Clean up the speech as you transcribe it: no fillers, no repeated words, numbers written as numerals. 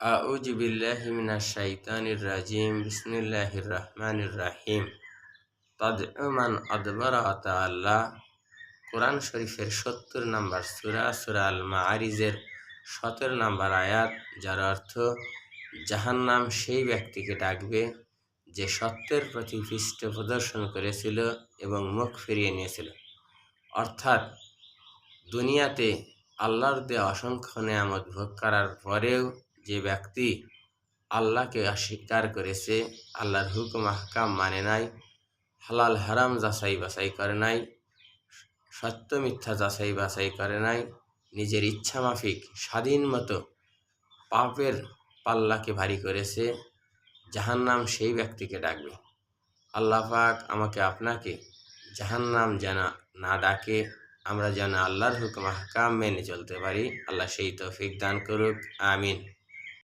আউযু বিল্লাহি মিনাশ শাইতানির রাজিম। বিসমিল্লাহির রহমানির রহিম। তাদউ মান আদবারা ওয়া তাওয়াল্লা। কোরআন শরীফের ৭০ নম্বর সূরা, সূরা আল মাআরিজের ১৭ নম্বর আয়াত, যার অর্থ জাহান্নাম সেই ব্যক্তিকে ডাকবে যে সত্যের প্রতি পৃষ্ঠ প্রদর্শন করেছিল এবং মুখ ফিরিয়ে নিয়েছিল। অর্থাৎ দুনিয়াতে আল্লাহর দেওয়া অসংখ্য নেয়ামত ভোগ করার পরেও যে ব্যক্তি আল্লাহকে অস্বীকার করেছে, আল্লাহর হুকুম আহকাম মানে নাই, হালাল হারাম যাচাই বাছাই করে নাই, সত্য মিথ্যা যাচাই বাছাই করে নাই, নিজের ইচ্ছা মাফিক স্বাধীন মতো পাপের পাল্লাকে ভারী করেছে, জাহান্নাম সেই ব্যক্তিকে ডাকবে। আল্লাহ পাক আমাকে আপনাকে জাহান্নাম যেন না ডাকে, আমরা যেন আল্লাহর হুকুম আহকাম মেনে চলতে পারি। আল্লাহ সেই তৌফিক দান করুক। আমিন।